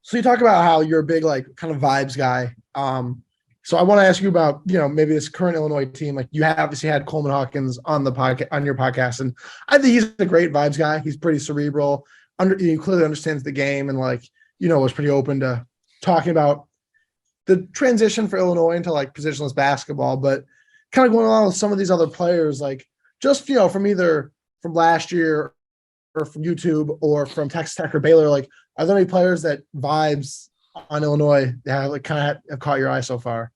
So you talk about how you're a big like kind of vibes guy. So I want to ask you about, maybe this current Illinois team. Like you have obviously had Coleman Hawkins on the podcast on your podcast, and I think he's a great vibes guy. He's pretty cerebral. He clearly understands the game, and was pretty open to talking about the transition for Illinois into like positionless basketball, but kind of going along with some of these other players, like just from either from last year or from YouTube or from Texas Tech or Baylor. Like, are there any players that vibes on Illinois that have caught your eye so far?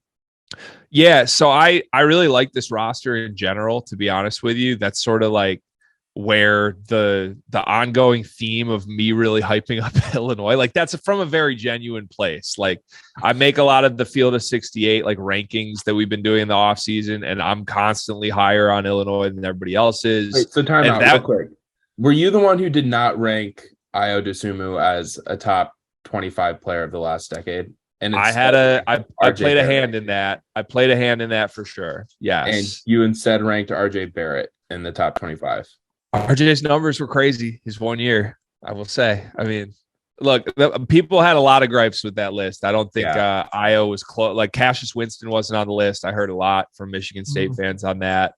Yeah, so I really like this roster in general, to be honest with you. That's sort of like where the ongoing theme of me really hyping up Illinois, like that's from a very genuine place. Like I make a lot of the Field of 68 like rankings that we've been doing in the off season, and I'm constantly higher on Illinois than everybody else is. Wait, so time out real quick. Were you the one who did not rank Ayo Dosunmu as a top 25 player of the last decade? And I played a hand in that. I played a hand in that for sure. Yes. And you instead ranked RJ Barrett in the top 25. RJ's numbers were crazy his 1 year, I will say. I mean, look, people had a lot of gripes with that list. I don't think Ayo was close. Like Cassius Winston wasn't on the list. I heard a lot from Michigan State fans on that.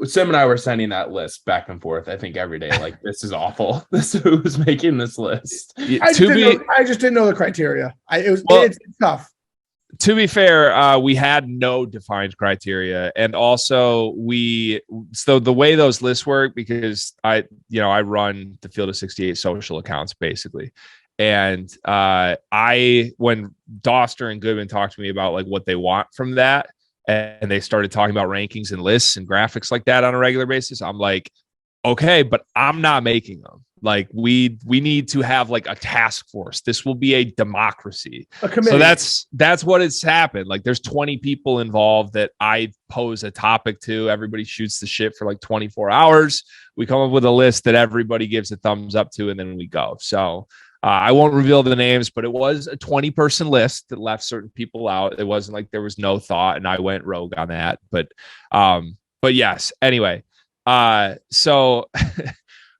Sim and I were sending that list back and forth, I think, every day. Like, this is awful. Who's making this list? I just didn't know the criteria. It's tough. To be fair, we had no defined criteria. And also so the way those lists work, because I run the Field of 68 social accounts basically. And when Doster and Goodman talked to me about like what they want from that, and they started talking about rankings and lists and graphics like that on a regular basis, I'm like, okay, but I'm not making them. Like we need to have like a task force. This will be a democracy. So that's what has happened. Like there's 20 people involved that I pose a topic to. Everybody shoots the shit for like 24 hours. We come up with a list that everybody gives a thumbs up to, and then we go. So I won't reveal the names, but it was a 20-person list that left certain people out. It wasn't like there was no thought, and I went rogue on that. But yes. Anyway, so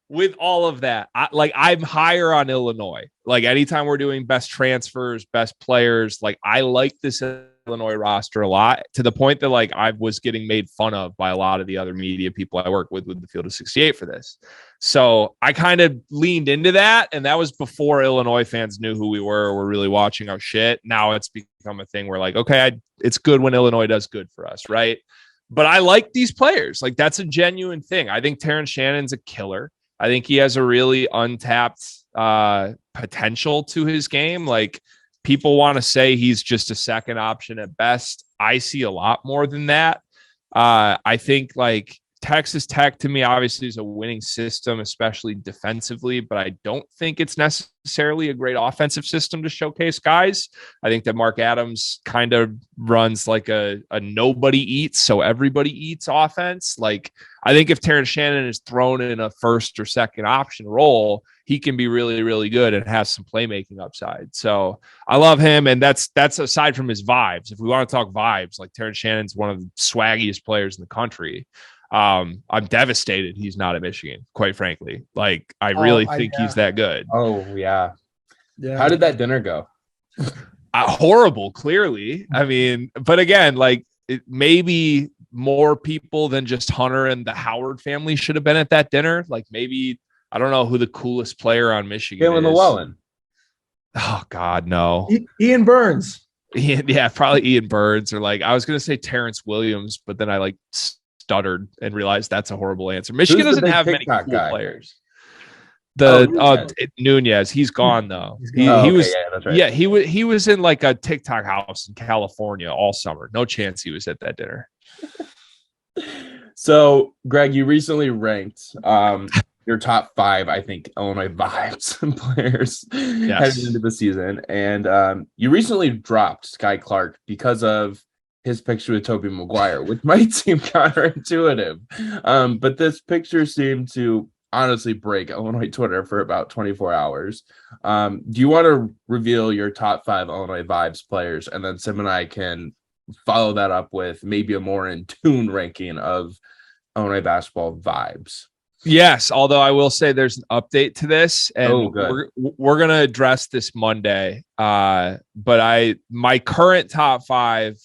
with all of that, I'm higher on Illinois. Like anytime we're doing best transfers, best players, like I like this Illinois roster a lot, to the point that like I was getting made fun of by a lot of the other media people I work with the Field of 68 for this. So I kind of leaned into that, and that was before Illinois fans knew who we were really watching our shit. Now it's become a thing where like, okay, it's good when Illinois does good for us, right? But I like these players. Like that's a genuine thing. I think Terrence Shannon's a killer. I think he has a really untapped potential to his game. Like people want to say he's just a second option at best. I see a lot more than that. I think like Texas Tech to me obviously is a winning system, especially defensively, but I don't think it's necessarily a great offensive system to showcase guys. I think that Mark Adams kind of runs like a nobody eats, so everybody eats offense. Like I think if Terrence Shannon is thrown in a first or second option role, he can be really, really good and has some playmaking upside. So I love him. And that's aside from his vibes. If we want to talk vibes, like Terrence Shannon's one of the swaggiest players in the country. I'm devastated he's not at Michigan, quite frankly. Like I really think he's that good. Oh yeah. How did that dinner go? Horrible, clearly. I mean, but again, like maybe more people than just Hunter and the Howard family should have been at that dinner. Like maybe, I don't know who the coolest player on Michigan Jalen is. Llewellyn. Oh God, no. Ian Burns. Yeah, probably Ian Burns, or like I was gonna say Terrence Williams, but then I like stuttered and realized that's a horrible answer. Michigan doesn't have many cool players. Nunez, he's gone though. He was in like a TikTok house in California all summer. No chance he was at that dinner. So, Greg, you recently ranked your top 5, I think, Illinois vibes and players heading into the season, and you recently dropped Sky Clark because of his picture with Tobey Maguire, which might seem counterintuitive, but this picture seemed to honestly break Illinois Twitter for about 24 hours. Do you want to reveal your top 5 Illinois vibes players, and then Sim and I can follow that up with maybe a more in tune ranking of Illinois basketball vibes? Yes, although I will say there's an update to this, and we're gonna address this Monday. But my current top 5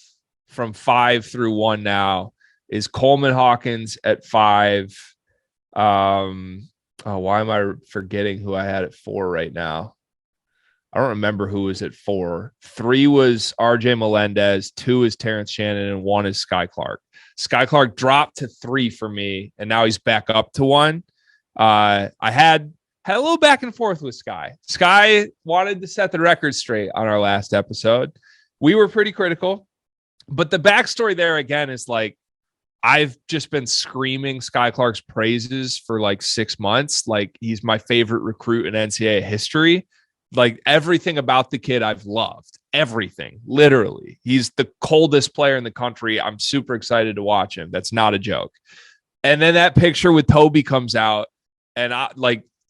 from 5 through 1 now is Coleman Hawkins at 5. Why am I forgetting who I had at 4 right now? I don't remember who was at 4. 3 was RJ Melendez, 2 is Terrence Shannon, and 1 is Sky Clark. Sky Clark dropped to 3 for me, and now he's back up to 1. I had a little back and forth with Sky. Sky wanted to set the record straight on our last episode. We were pretty critical, but the backstory there again is like, I've just been screaming Sky Clark's praises for like 6 months. Like, he's my favorite recruit in NCAA history. Like, everything about the kid I've loved. Everything, literally. He's the coldest player in the country. I'm super excited to watch him. That's not a joke. And then that picture with Toby comes out, and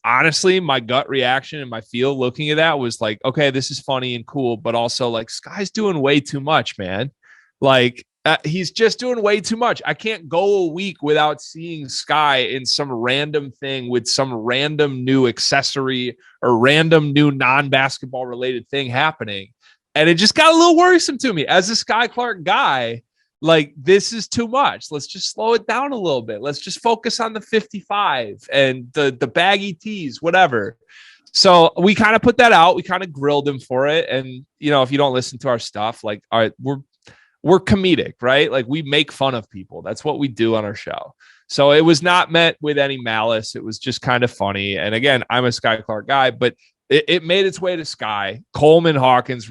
honestly, my gut reaction and my feel looking at that was like, okay, this is funny and cool, but also like, Sky's doing way too much, man. Like, he's just doing way too much. I can't go a week without seeing Sky in some random thing with some random new accessory or random new non-basketball related thing happening. And it just got a little worrisome to me as a Sky Clark guy. Like, this is too much. Let's just slow it down a little bit. Let's just focus on the 55 and the baggy tees, whatever. So we kind of put that out. We kind of grilled him for it. And, you know, if you don't listen to our stuff, like, all right, we're comedic, right? Like, we make fun of people. That's what we do on our show. So it was not meant with any malice. It was just kind of funny. And again, I'm a Sky Clark guy, but it made its way to Sky. Coleman Hawkins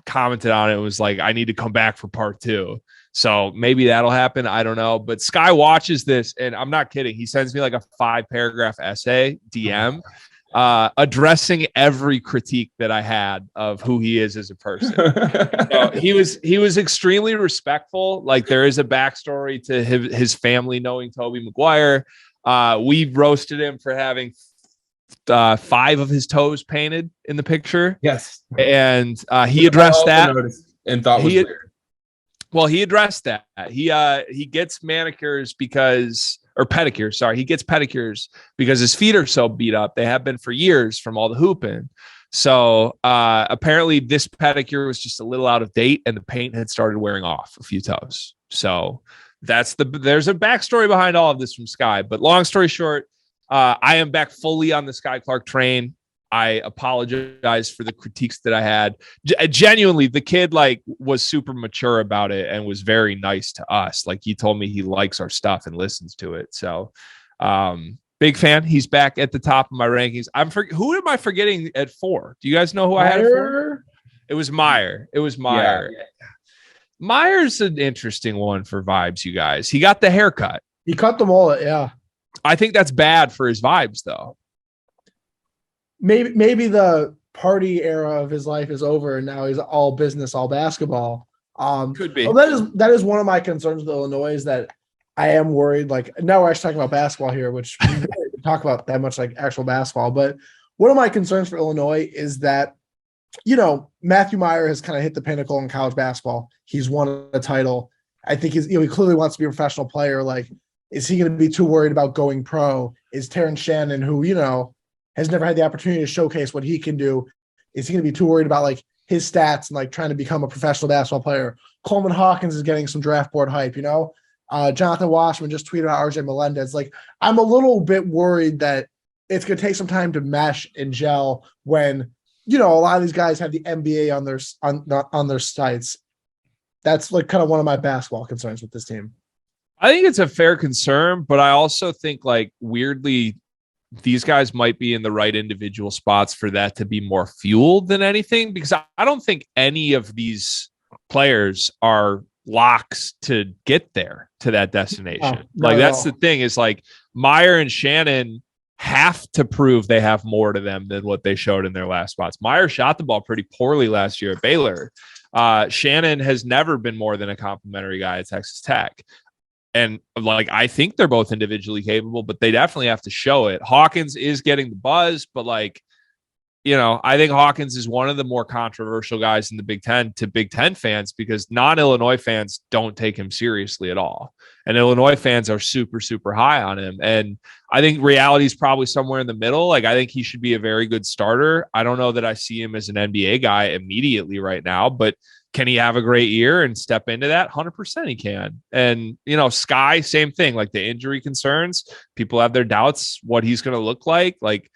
commented on it. It was like, I need to come back for part 2. So maybe that'll happen. I don't know. But Sky watches this, and I'm not kidding. He sends me like a 5-paragraph essay DM addressing every critique that I had of who he is as a person. So he was extremely respectful. Like, there is a backstory to his family knowing Toby McGuire. We roasted him for having 5 of his toes painted in the picture. Yes. And he addressed that and thought was weird. Well, he addressed that. He gets pedicures because his feet are so beat up. They have been for years from all the hooping. So apparently this pedicure was just a little out of date, and the paint had started wearing off a few toes. So there's a backstory behind all of this from Sky. But long story short, I am back fully on the Sky Clark train. I apologize for the critiques that I had. Genuinely, the kid was super mature about it and was very nice to us. Like, he told me he likes our stuff and listens to it. So big fan. He's back at the top of my rankings. Who am I forgetting at 4? Do you guys know who I had at 4? It was Meyer. Yeah. Meyer's an interesting one for vibes, you guys. He got the haircut. He cut the mullet, yeah. I think that's bad for his vibes, though. Maybe the party era of his life is over, and now he's all business, all basketball. Could be. Well, that is one of my concerns with Illinois, is that I am worried. Like, now we're actually talking about basketball here, which we don't talk about that much, like actual basketball. But one of my concerns for Illinois is that, you know, Matthew Meyer has kind of hit the pinnacle in college basketball. He's won a title. I think he clearly wants to be a professional player. Like, is he going to be too worried about going pro? Is Terrence Shannon, who, you know, has never had the opportunity to showcase what he can do, is he going to be too worried about like his stats and like trying to become a professional basketball player? Coleman Hawkins is getting some draft board hype, you know. Jonathan Washman just tweeted out RJ Melendez. Like, I'm a little bit worried that it's going to take some time to mesh and gel when, you know, a lot of these guys have the NBA on their sites. That's like kind of one of my basketball concerns with this team. I think it's a fair concern, but I also think, like, weirdly, these guys might be in the right individual spots for that to be more fueled than anything, because I don't think any of these players are locks to get there to that destination. That's the thing, is like Meyer and Shannon have to prove they have more to them than what they showed in their last spots. Meyer shot the ball pretty poorly last year at Baylor. Shannon has never been more than a complimentary guy at Texas Tech. And like, I think they're both individually capable, but they definitely have to show it. Hawkins is getting the buzz, but like, I think Hawkins is one of the more controversial guys in the Big Ten to Big Ten fans because non-Illinois fans don't take him seriously at all. And Illinois fans are super, super high on him. And I think reality is probably somewhere in the middle. Like, I think he should be a very good starter. I don't know that I see him as an NBA guy immediately right now, but can he have a great year and step into that? 100% he can. And, Sky, same thing, like the injury concerns. People have their doubts what he's going to look like. Like,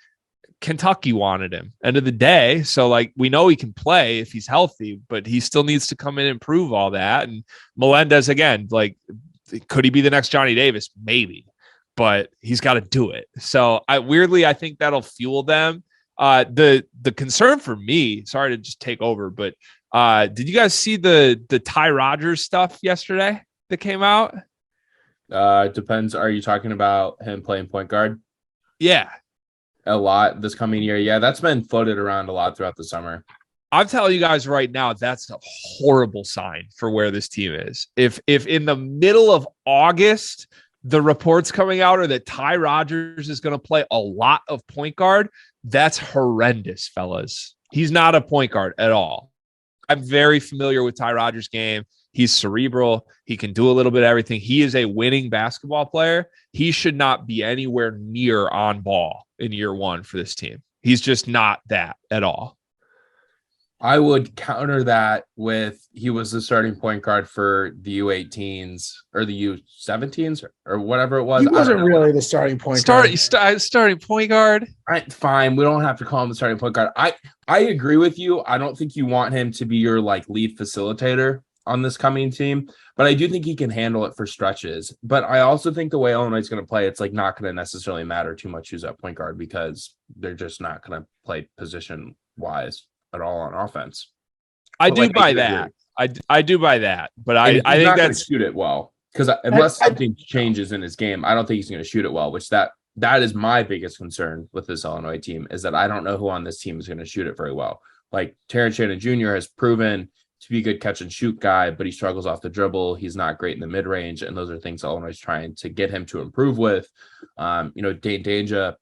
Kentucky wanted him end of the day. So like, we know he can play if he's healthy, but he still needs to come in and prove all that. And Melendez, again, like, could he be the next Johnny Davis? Maybe, but he's got to do it. So I think that'll fuel them. The concern for me, sorry to just take over, but did you guys see the Ty Rodgers stuff yesterday that came out? Depends. Are you talking about him playing point guard? Yeah. A lot this coming year. Yeah, that's been floated around a lot throughout the summer. I'm telling you guys right now, that's a horrible sign for where this team is. If in the middle of August, the reports coming out are that Ty Rodgers is going to play a lot of point guard, that's horrendous, fellas. He's not a point guard at all. I'm very familiar with Ty Rodgers' game. He's cerebral. He can do a little bit of everything. He is a winning basketball player. He should not be anywhere near on ball in year one for this team. He's just not that at all. I would counter that with he was the starting point guard for the U18s or the U17s or whatever it was. He wasn't really the starting point guard. Starting point guard. Fine. We don't have to call him the starting point guard. I agree with you. I don't think you want him to be your like lead facilitator on this coming team, but I do think he can handle it for stretches. But I also think the way Illinois is going to play, it's like not going to necessarily matter too much who's at point guard because they're just not going to play position wise at all on offense. I do buy that. I do buy that, but I think that's shoot it well because unless something changes in his game, I don't think he's going to shoot it well. Which that is my biggest concern with this Illinois team is that I don't know who on this team is going to shoot it very well. Like Terrence Shannon Jr. has proven to be a good catch and shoot guy, but he struggles off the dribble. He's not great in the mid range, and those are things Illinois is trying to get him to improve with. Dane Danger,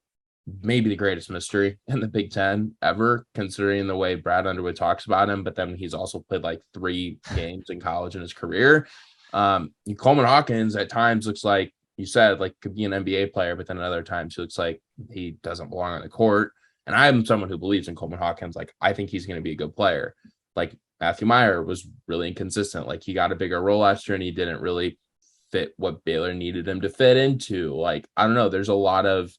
maybe the greatest mystery in the Big Ten ever, considering the way Brad Underwood talks about him. But then he's also played like 3 games in college in his career. Coleman Hawkins at times looks like you said, like could be an NBA player, but then at other times he looks like he doesn't belong on the court. And I'm someone who believes in Coleman Hawkins. Like I think he's going to be a good player. Like Matthew Meyer was really inconsistent. Like he got a bigger role last year and he didn't really fit what Baylor needed him to fit into. Like, I don't know. There's a lot of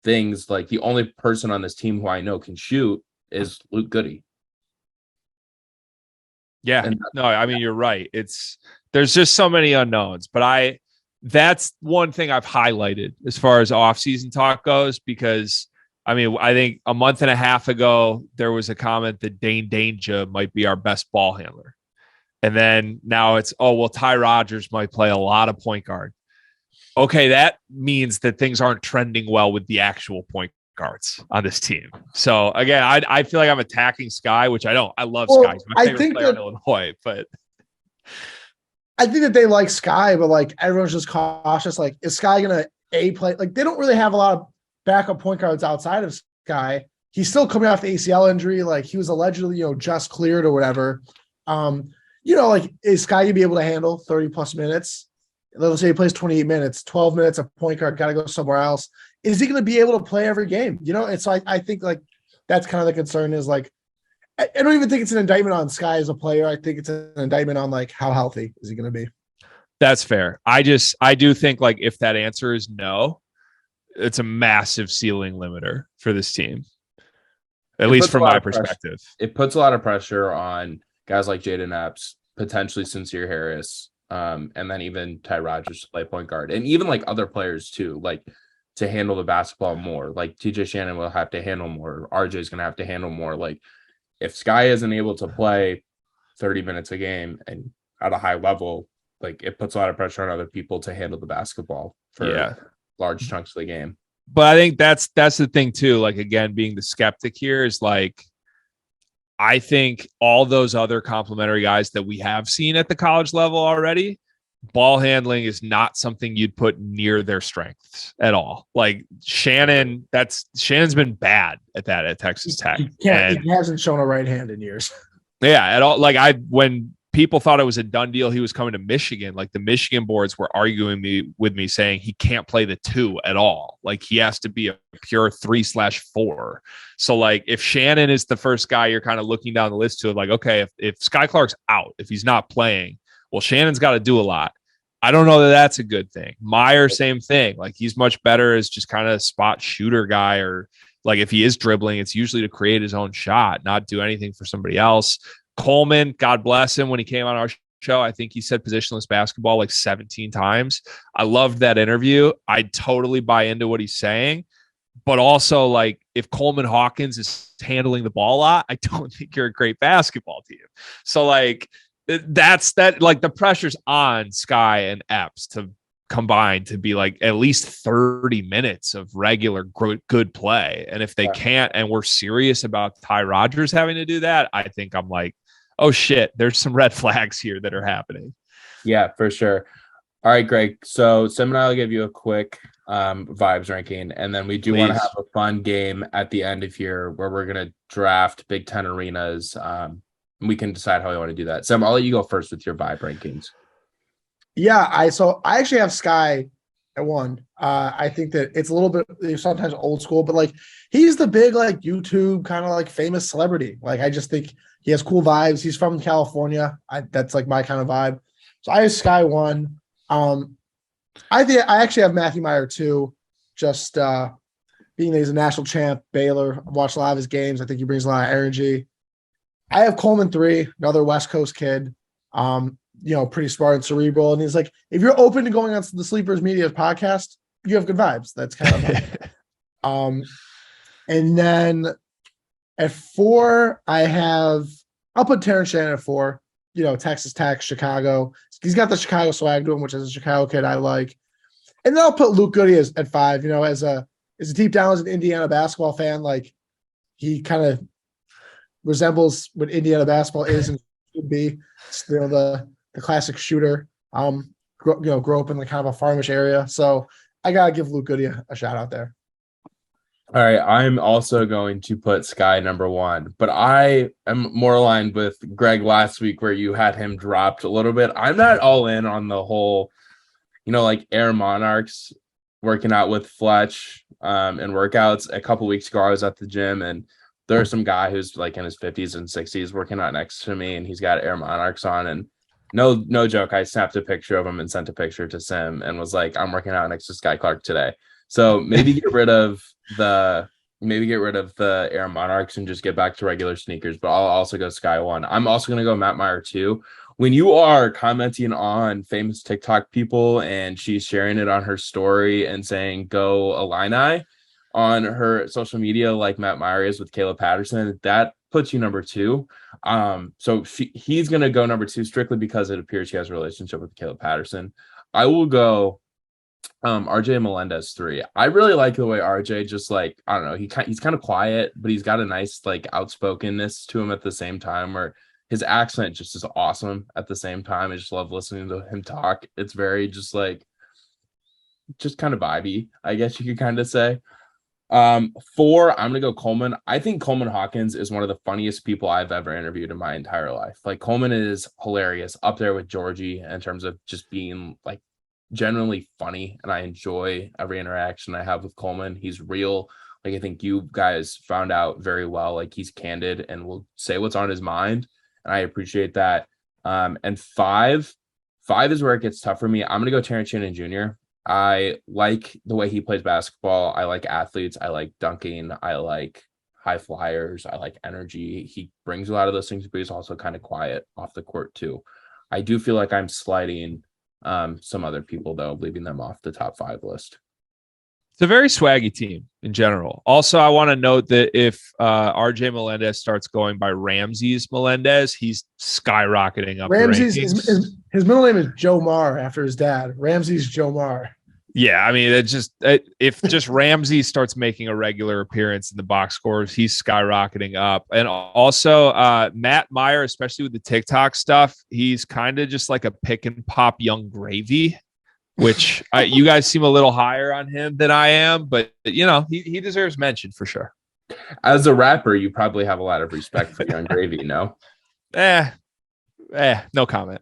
things. Like the only person on this team who I know can shoot is Luke Goody. Yeah, no, I mean, you're right. There's just so many unknowns, but that's one thing I've highlighted as far as offseason talk goes, because I mean, I think a month and a half ago, there was a comment that Dane Danger might be our best ball handler. And then now it's, Ty Rodgers might play a lot of point guard. Okay, that means that things aren't trending well with the actual point guards on this team. So again, I feel like I'm attacking Sky, which I don't. I love Sky. He's my favorite player in Illinois, but I think that they like Sky, but like everyone's just cautious. Like, is Sky gonna play? Like, they don't really have a lot of backup point guards outside of Sky. He's still coming off the ACL injury. Like he was allegedly, just cleared or whatever. Like is Sky gonna be able to handle 30 plus minutes? Let's say he plays 28 minutes, 12 minutes of point guard, got to go somewhere else. Is he going to be able to play every game? And so I think like that's kind of the concern is like, I don't even think it's an indictment on Sky as a player. I think it's an indictment on like how healthy is he going to be? That's fair. I do think like if that answer is no, it's a massive ceiling limiter for this team, at least from my perspective. It puts a lot of pressure on guys like Jaden Epps, potentially Sincere Harris, and then even Ty Rodgers to play point guard, and even like other players too, like to handle the basketball more. Like TJ Shannon will have to handle more. RJ is going to have to handle more. Like if Sky isn't able to play 30 minutes a game and at a high level, like it puts a lot of pressure on other people to handle the basketball for large chunks of the game. But I think that's the thing too. Like again, being the skeptic here is like, I think all those other complimentary guys that we have seen at the college level already, ball handling is not something you'd put near their strengths at all. Like Shannon's been bad at that at Texas Tech. He hasn't shown a right hand in years. Yeah, at all. Like when people thought it was a done deal, he was coming to Michigan. Like the Michigan boards were arguing with me saying he can't play the 2 at all. Like he has to be a pure 3/4. So like if Shannon is the first guy you're kind of looking down the list to, like, okay, if Sky Clark's out, if he's not playing, well, Shannon's got to do a lot. I don't know that that's a good thing. Meyer, same thing. Like he's much better as just kind of spot shooter guy, or like if he is dribbling, it's usually to create his own shot, not do anything for somebody else. Coleman, God bless him, when he came on our show, I think he said positionless basketball like 17 times. I loved that interview. I totally buy into what he's saying. But also, like, if Coleman Hawkins is handling the ball a lot, I don't think you're a great basketball team. So, like, that's that. Like, the pressure's on Sky and Epps to combine to be like at least 30 minutes of regular good play. And if they can't, and we're serious about Ty Rodgers having to do that, I think I'm like, oh shit, there's some red flags here that are happening. Yeah, for sure. All right, Greg. So Sim and I will give you a quick vibes ranking, and then we do want to have a fun game at the end of here where we're going to draft Big Ten arenas. We can decide how we want to do that. Sim, I'll let you go first with your vibe rankings. Yeah, I actually have Sky at 1. I think that it's a little bit sometimes old school, but like he's the big like YouTube kind of like famous celebrity. Like I just think he has cool vibes. He's from California. That's like my kind of vibe. So I have Sky 1. I think I actually have Matthew Meyer 2. Just being that he's a national champ, Baylor. I've watched a lot of his games. I think he brings a lot of energy. I have Coleman 3, another West Coast kid. Pretty smart and cerebral. And he's like, if you're open to going on the Sleepers Media podcast, you have good vibes. That's kind of and then at 4, I'll put Terrence Shannon at 4. Texas Tech, Chicago. He's got the Chicago swag to him, which is a Chicago kid I like. And then I'll put Luke Goody at 5. As a deep down as an Indiana basketball fan, like he kind of resembles what Indiana basketball is and should be. Still the classic shooter. Grow up in kind of a farmish area. So I gotta give Luke Goody a shout out there. All right, I'm also going to put Sky number 1, but I am more aligned with Greg last week where you had him dropped a little bit. I'm not all in on the whole, like Air Monarchs working out with Fletch and workouts. A couple weeks ago, I was at the gym and there's some guy who's like in his 50s and 60s working out next to me, and he's got Air Monarchs on. And no joke, I snapped a picture of him and sent a picture to Sim and was like, I'm working out next to Sky Clark today. So maybe get rid of the Air Monarchs and just get back to regular sneakers. But I'll also go Sky 1. I'm also going to go Matt Meyer 2. When you are commenting on famous TikTok people and she's sharing it on her story and saying go Illini on her social media like Matt Meyer is with Caleb Patterson, that puts you number 2. So he's going to go number 2 strictly because it appears he has a relationship with Caleb Patterson. I will go RJ Melendez 3. I really like the way RJ just like, I don't know, he's kind of quiet, but he's got a nice like outspokenness to him at the same time, where his accent just is awesome at the same time. I just love listening to him talk. It's very just kind of vibey, I guess you could kind of say. 4, I'm gonna go Coleman. I think Coleman Hawkins is one of the funniest people I've ever interviewed in my entire life. Like Coleman is hilarious, up there with Georgie in terms of just being like generally funny, and I enjoy every interaction I have with Coleman. He's real. Like I think you guys found out very well. Like he's candid and will say what's on his mind, and I appreciate that. And 5 is where it gets tough for me. I'm gonna go Terrence Shannon Jr. I like the way he plays basketball. I like athletes. I like dunking. I like high flyers. I like energy. He brings a lot of those things, but he's also kind of quiet off the court too. I do feel like I'm sliding some other people though, leaving them off the top 5 list. It's a very swaggy team in general. Also, I want to note that if RJ Melendez starts going by Ramses Melendez, he's skyrocketing up. Ramses, his middle name is Joe Marr after his dad. Ramses Joe Marr. Yeah, I mean, if just Ramsey starts making a regular appearance in the box scores, he's skyrocketing up. And also Matt Meyer, especially with the TikTok stuff, he's kind of just like a pick and pop young gravy, which you guys seem a little higher on him than I am, but he deserves mention for sure. As a rapper, you probably have a lot of respect for young gravy, no? No comment.